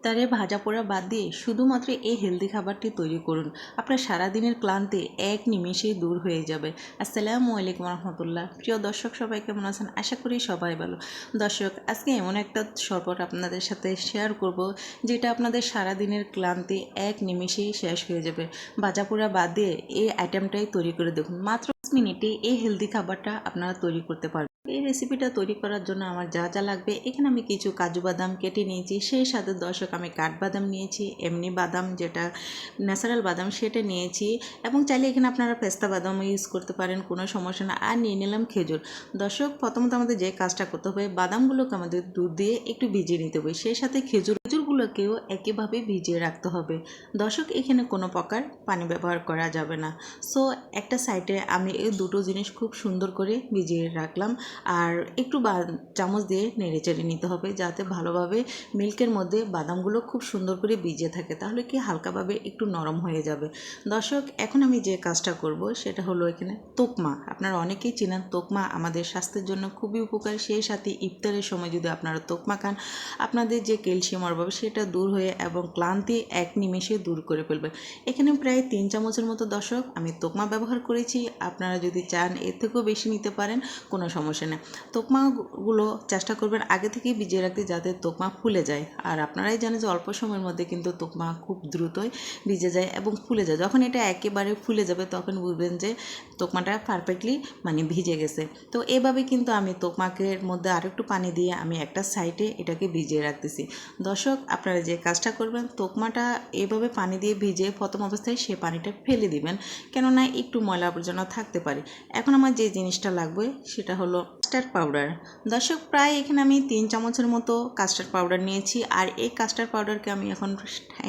ইফতারে ভাজা পোড়া বাদ দিয়ে শুধুমাত্র এই হেলদি খাবারটি তৈরি করুন। আপনার সারাদিনের ক্লান্তি এক নিমেষেই দূর হয়ে যাবে। আসসালামু আলাইকুম রহমতুল্লাহ। প্রিয় দর্শক, সবাই কেমন আছেন? আশা করি সবাই ভালো। দর্শক, আজকে এমন একটা শরবত আপনাদের সাথে শেয়ার করব যেটা আপনাদের সারাদিনের ক্লান্তি এক নিমেষেই শেষ হয়ে যাবে। ভাজা পোড়া বাদ দিয়ে এই আইটেমটাই তৈরি করে দেখুন। মাত্র 5 মিনিটে এই হেলদি খাবারটা আপনারা তৈরি করতে পারবেন। এই রেসিপিটা তৈরি করার জন্য আমার যা যা লাগবে, এখানে আমি কিছু কাজু বাদাম কেটে নিয়েছি, সেই সাথে দর্শক আমি কাঠবাদাম নিয়েছি, এমনি বাদাম যেটা ন্যাচারাল বাদাম সেটা নিয়েছি, এবং চাইলে এখানে আপনারা পেস্তা বাদামও ইউজ করতে পারেন, কোনো সমস্যা না। আর নিয়ে নিলাম খেজুর। দর্শক, প্রথমত আমাদের যে কাজটা করতে হবে, বাদামগুলোকে আমাদের দুধ দিয়ে একটু ভিজিয়ে নিতে হবে, সেই সাথে খেজুরগুলোকেও একইভাবে ভিজিয়ে রাখতে হবে। দর্শক, এখানে কোনো প্রকার পানি ব্যবহার করা যাবে না। সো একটা সাইডে আমি এই দুটো জিনিস খুব সুন্দর করে ভিজিয়ে রাখলাম, আর একটু চামচ দিয়ে নেড়েচেড়ে নিতে হবে যাতে ভালোভাবে মিল্কের মধ্যে বাদামগুলো খুব সুন্দর করে ভিজে থাকে, তাহলে কি হালকাভাবে একটু নরম হয়ে যাবে। দর্শক, এখন আমি যে কাজটা করব সেটা হলো, এখানে তোকমা, আপনারা অনেকেই চেনেন, তোকমা আমাদের স্বাস্থ্যের জন্য খুবই উপকার। সেই সাথে ইফতারের সময় যদি আপনারা তোকমা খান, আপনাদের যে ক্যালসিয়াম অভাব সেটা দূর হয়ে এবং ক্লান্তি এক নিমেষে দূর করে ফেলবে। এখানে প্রায় 3 চামচের মতো দর্শক আমি তোকমা ব্যবহার করেছি। আপনারা যদি চান এর থেকেও বেশি নিতে পারেন, কোনো সমস্যা নেই। তোকমাগুলো চেষ্টা করবেন আগে থেকেই ভিজিয়ে রাখতে, যাতে তোকমা ফুলে যায়। আর আপনারাই জানেন যে অল্প সময়ের মধ্যে কিন্তু তোকমা খুব দ্রুতই ভিজে যায় এবং ফুলে যায়। যখন এটা একেবারে ফুলে যাবে তখন বুঝবেন যে তোকমাটা পারফেক্টলি ভিজে গেছে। তো এভাবে কিন্তু আমি তোকমাকের মধ্যে আরও একটু পানি দিয়ে আমি একটা সাইডে এটাকে ভিজিয়ে রাখতেছি। দর্শক, আপনারা যে কাজটা করবেন, তোকমাটা এভাবে পানি দিয়ে ভিজে প্রথম অবস্থায় সে পানিটা ফেলে দিবেন, কেননা একটু ময়লা আবর্জনা থাকতে পারে। এখন আমার যে জিনিসটা লাগবে সেটা হলো কাস্টার্ড পাউডার। দর্শক, প্রায় এখানে আমি 3 চামচের মতো কাস্টার্ড পাউডার নিয়েছি, আর এই কাস্টার্ড পাউডারকে আমি এখন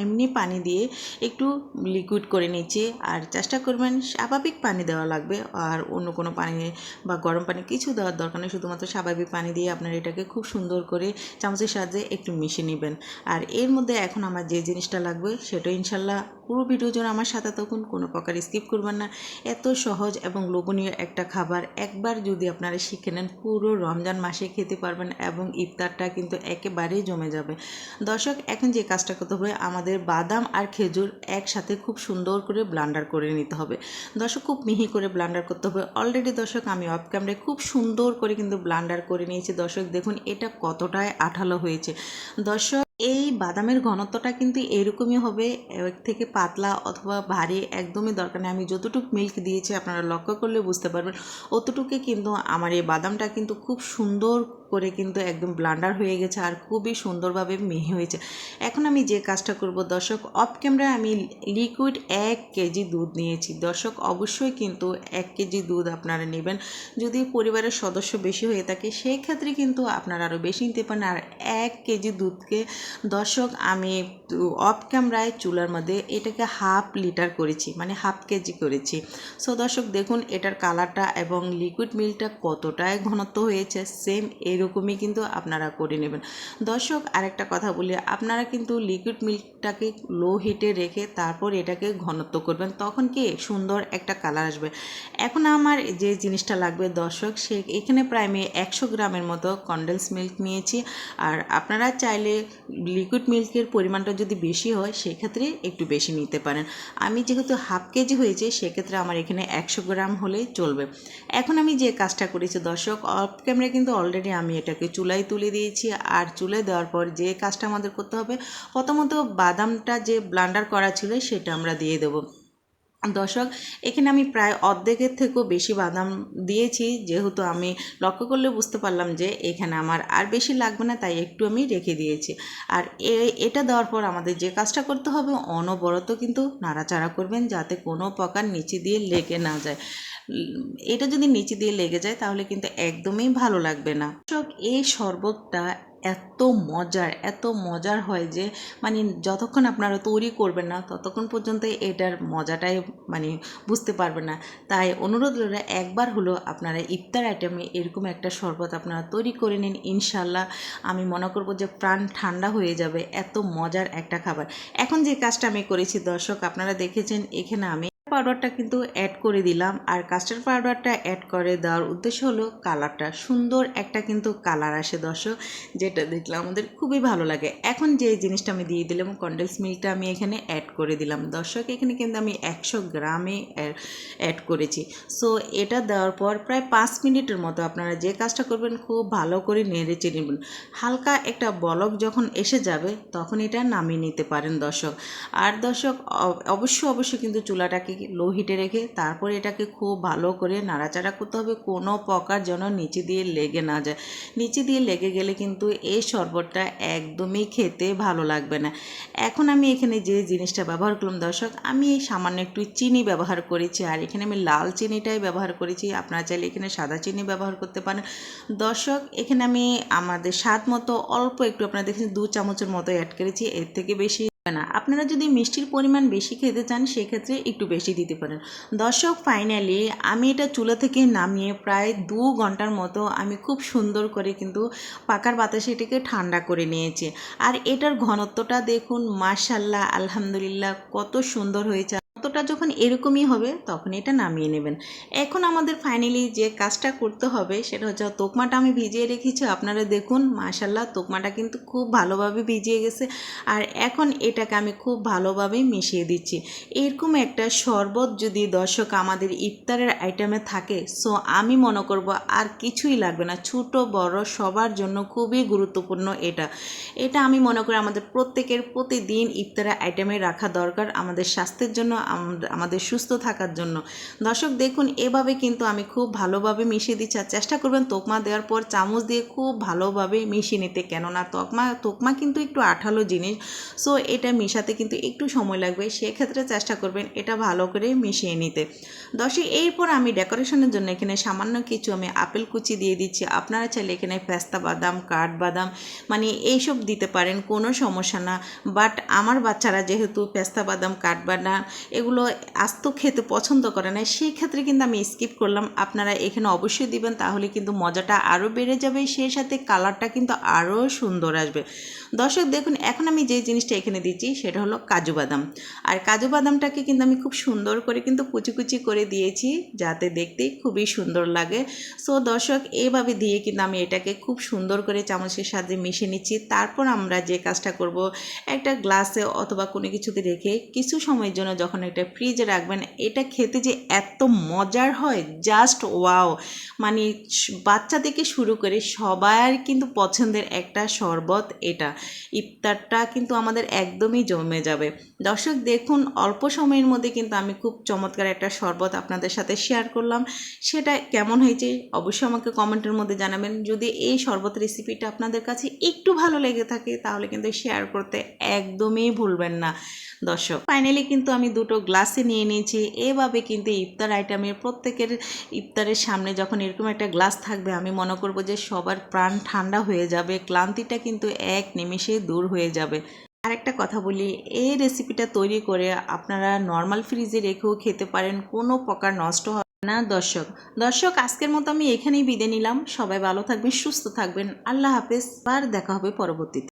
এমনি পানি দিয়ে একটু লিকুইড করে নিচ্ছি। আর চেষ্টা করবেন স্বাভাবিক পানি দেওয়া লাগবে, আর অন্য কোনো পানি বা গরম পানি কিছু দেওয়ার দরকার নেই, শুধুমাত্র স্বাভাবিক পানি দিয়ে আপনার এটাকে খুব সুন্দর করে চামচের সাহায্যে একটু মিশিয়ে নেবেন। আর এর মধ্যে এখন আমার যে জিনিসটা লাগবে সেটা ইনশাল্লাহ পুরো ভিডিও জন্য আমার সাথে তখন কোনো প্রকার স্কিপ করবেন না। এত সহজ এবং লোভনীয় একটা খাবার একবার যদি আপনারা শিখে নেন, পুরো রমজান মাসে খেতে পারবেন এবং ইফতারটা কিন্তু একেবারেই জমে যাবে। দর্শক, এখন যে কাজটা করতে হবে, আমাদের বাদাম আর খেজুর একসাথে খুব সুন্দর করে ব্লান্ডার করে নিতে হবে। দর্শক, খুব মিহি করে ব্লান্ডার করতে হবে। অলরেডি দর্শক আমি অফ ক্যামেরায় খুব সুন্দর করে কিন্তু ব্লান্ডার করে নিয়েছি। দর্শক দেখুন এটা কতটাই আঠালো হয়েছে। দর্শক, এই বাদামের ঘনত্বটা কিন্তু এরকমই হবে, এর থেকে পাতলা অথবা ভারী একদমই দরকার নেই। আমি যতটুকু মিল্ক দিয়েছি আপনারা লক্ষ্য করলে বুঝতে পারবেন, অতটুকুই কিন্তু আমার এই বাদামটা কিন্তু খুব সুন্দর করে কিন্তু একদম ব্লান্ডার হয়ে গেছে আর খুবই সুন্দরভাবে মিহি হয়েছে। এখন আমি যে কাজটা করব দর্শক, অফ ক্যামেরায় আমি লিকুইড 1 কেজি দুধ নিয়েছি। দর্শক, অবশ্যই কিন্তু 1 কেজি দুধ আপনারা নেবেন। যদি পরিবারের সদস্য বেশি হয়ে থাকে সেই ক্ষেত্রে কিন্তু আপনারা আরও বেশি নিতে পারেন। আর 1 কেজি দুধকে দর্শক আমি অফ ক্যামেরায় চুলার মধ্যে এটাকে হাফ লিটার করেছি, হাফ কেজি করেছি। সো দর্শক দেখুন এটার কালারটা এবং লিকুইড মিল্কটা কতটাই ঘনত্ব হয়েছে, সেম এরকমই কিন্তু আপনারা করে নেবেন। দর্শক, আরেকটা কথা বলি, আপনারা কিন্তু লিকুইড মিল্কটাকে লো হিটে রেখে তারপর এটাকে ঘনত্ব করবেন, তখন কি সুন্দর একটা কালার আসবে। এখন আমার যে জিনিসটা লাগবে দর্শক, এখানে প্রায় আমি 100 গ্রামের মতো কনডেন্স মিল্ক নিয়েছি। আর আপনারা চাইলে লিকুইড মিল্কের পরিমাণটা যদি বেশি হয় সেক্ষেত্রে একটু বেশি নিতে পারেন। আমি যেহেতু হাফ কেজি হয়েছে সেক্ষেত্রে আমার এখানে 100 গ্রাম হলেই চলবে। এখন আমি যে কাজটা করেছি দর্শক, অফ ক্যামেরা কিন্তু অলরেডি আমি এটাকে চুলায় তুলে দিয়েছি। আর চুলায় দেওয়ার পর যে কাজটা আমাদের করতে হবে, প্রথমত বাদামটা যে ব্লান্ডার করা ছিল সেটা আমরা দিয়ে দেবো। দর্শক, এখানে আমি প্রায় অর্ধেকের থেকেও বেশি বাদাম দিয়েছি, যেহেতু আমি লক্ষ্য করলে বুঝতে পারলাম যে এখানে আমার আর বেশি লাগবে না, তাই একটু আমি রেখে দিয়েছি। আর এটা দেওয়ার পর আমাদের যে কাজটা করতে হবে, অনবরত কিন্তু নাড়াচাড়া করবেন যাতে কোনো প্রকার নিচে দিয়ে লেগে না যায়। এটা যদি নিচে দিয়ে লেগে যায় তাহলে কিন্তু একদমই ভালো লাগবে না। দর্শক, এই শরবতটা এত মজার হয় যে যতক্ষণ আপনারা তৈরি করবেন না ততক্ষণ পর্যন্ত এটার মজাটাই বুঝতে পারবেন না। তাই অনুরোধ রইল, একবার হলো আপনারা ইফতার আইটেমে এরকম একটা শরবত আপনারা তৈরি করে নিন। ইনশাল্লাহ আমি মনে করব যে প্রাণ ঠান্ডা হয়ে যাবে, এত মজার একটা খাবার। এখন যে কাজটা আমি করেছি দর্শক, আপনারা দেখেছেন এখানে আমি পাউডারটা কিন্তু অ্যাড করে দিলাম। আর কাস্টার্ড পাউডারটা অ্যাড করে দেওয়ার উদ্দেশ্য হলো কালারটা সুন্দর একটা কিন্তু কালার আসে দর্শক, যেটা দেখলে আমাদের খুবই ভালো লাগে। এখন যে জিনিসটা আমি দিয়ে দিলাম, কনডেন্স মিল্কটা আমি এখানে অ্যাড করে দিলাম দর্শক। এখানে কিন্তু আমি 100 গ্রামে অ্যাড করেছি। সো এটা দেওয়ার পর প্রায় 5 মিনিটের মতো আপনারা যে কাজটা করবেন, খুব ভালো করে নেড়ে চেড়ে নেবেন। হালকা একটা বলক যখন এসে যাবে তখন এটা নামিয়ে নিতে পারেন দর্শক। আর দর্শক অবশ্যই কিন্তু চুলাটাকে লো হিটে রেখে তারপর এটাকে খুব ভালো করে নাড়াচাড়া করতে হবে, কোনো প্রকার যেন নিচে দিয়ে লেগে না যায়। নিচে দিয়ে লেগে গেলে কিন্তু এই শরবতটা একদমই খেতে ভালো লাগবে না। এখন আমি এখানে যে জিনিসটা ব্যবহার করলাম দর্শক, আমি সামান্য একটু চিনি ব্যবহার করেছি। আর এখানে আমি লাল চিনিটাই ব্যবহার করেছি, আপনারা চাইলে এখানে সাদা চিনি ব্যবহার করতে পারেন দর্শক। এখানে আমি আমাদের স্বাদ মতো অল্প একটু, আপনারা দেখেন 2 চামচের মতো অ্যাড করেছি, এর থেকে বেশি না। আপনারা যদি মিষ্টির পরিমাণ বেশি খেতে চান সেক্ষেত্রে একটু বেশি দিতে পারেন দর্শক। ফাইনালি আমি এটা চুলা থেকে নামিয়ে প্রায় 2 ঘন্টার মতো আমি খুব সুন্দর করে কিন্তু পাকার বাতাসে এটাকে ঠান্ডা করে নিয়েছি। আর এটার ঘনত্বটা দেখুন, মাশাআল্লাহ আলহামদুলিল্লাহ কত সুন্দর হয়েছে। ঘনত্বটা যখন এরকমই হবে তখন এটা নামিয়ে নেবেন। এখন আমাদের ফাইনালি যে কাজটা করতে হবে সেটা হচ্ছে, তোকমাটা আমি ভিজিয়ে রেখেছি, আপনারা দেখুন মাশাআল্লাহ তোকমাটা কিন্তু খুব ভালোভাবে ভিজিয়ে গেছে। আর এখন এটাকে আমি খুব ভালোভাবে মিশিয়ে দিচ্ছি। এরকম একটা শরবত যদি দর্শক আমাদের ইফতারের আইটেমে থাকে, সো আমি মনে করব আর কিছুই লাগবে না। ছোট বড় সবার জন্য খুবই গুরুত্বপূর্ণ এটা আমি মনে করি আমাদের প্রত্যেকের প্রতিদিন ইফতারের আইটেমে রাখা দরকার, আমাদের স্বাস্থ্যের জন্য, আমাদের সুস্থ থাকার জন্য। দর্শক দেখুন এভাবে কিন্তু আমি খুব ভালোভাবে মিশিয়ে দিচ্ছি। আর চেষ্টা করবেন তোকমা দেওয়ার পর চামচ দিয়ে খুব ভালোভাবে মিশিয়ে নিতে, কেননা তোকমা কিন্তু একটু আঠালো জিনিস, সো এটা মেশাতে কিন্তু একটু সময় লাগবে। সেক্ষেত্রে চেষ্টা করবেন এটা ভালো করে মিশিয়ে নিতে দর্শক। এরপর আমি ডেকোরেশনের জন্য এখানে সামান্য কিছু আমি আপেল কুচি দিয়ে দিচ্ছি। আপনারা চাইলে এখানে পেস্তা বাদাম, কাঠবাদাম মানে এইসব দিতে পারেন, কোনো সমস্যা না। বাট আমার বাচ্চারা যেহেতু পেস্তা বাদাম, কাঠবাদাম এগুলো আস্ত খেতে পছন্দ করে না, সেই ক্ষেত্রে কিন্তু আমি স্কিপ করলাম। আপনারা এখানে অবশ্যই দিবেন, তাহলে কিন্তু মজাটা আরও বেড়ে যাবে, সেই সাথে কালারটা কিন্তু আরও সুন্দর আসবে দর্শক। দেখুন এখন আমি যে জিনিসটা এখানে দিচ্ছি সেটা হলো কাজু বাদাম। আর কাজু বাদামটাকে কিন্তু আমি খুব সুন্দর করে কিন্তু কুচি কুচি করে দিয়েছি, যাতে দেখতে খুবই সুন্দর লাগে। সো দর্শক এইভাবে দিয়ে কিন্তু আমি এটাকে খুব সুন্দর করে চামচের সাথে মিশিয়ে নিচ্ছি। তারপর আমরা যে কাজটা করব, একটা গ্লাসে অথবা কোনো কিছুতে রেখে কিছু সময়ের জন্য যখন এটা ফ্রিজে রাখবেন, এটা খেতে যে এত মজার হয়, জাস্ট ওয়াও। মানে বাচ্চা থেকে শুরু করে সবার কিন্তু পছন্দের একটা শরবত এটা। ইফতারটা কিন্তু আমাদের একদমই জমে যাবে দর্শক। দেখুন অল্প সময়ের মধ্যে কিন্তু আমি খুব চমৎকার একটা শরবত আপনাদের সাথে শেয়ার করলাম। সেটা কেমন হয়েছে অবশ্যই আমাকে কমেন্টের মধ্যে জানাবেন। যদি এই শরবত রেসিপিটা আপনাদের কাছে একটু ভালো লেগে থাকে তাহলে কিন্তু শেয়ার করতে একদমই ভুলবেন না দর্শক। ফাইনালি কিন্তু আমি দুটো গ্লাসে নিয়ে নিয়েছি। এভাবে কিন্তু ইফতার আইটেমের প্রত্যেকের ইফতারের সামনে যখন এরকম একটা গ্লাস থাকবে, আমি মনে করব যে সবার প্রাণ ঠান্ডা হয়ে যাবে, ক্লান্তিটা কিন্তু এক নিমেষে দূর হয়ে যাবে। আরেকটা কথা বলি, এই রেসিপিটা তৈরি করে আপনারা নর্মাল ফ্রিজে রেখেও খেতে পারেন, কোনো প্রকার নষ্ট হবে না দর্শক আজকের মতো আমি এখানেই বিদায় নিলাম। সবাই ভালো থাকবেন, সুস্থ থাকবেন, আল্লাহ হাফেজ। আর দেখা হবে পরবর্তীতে।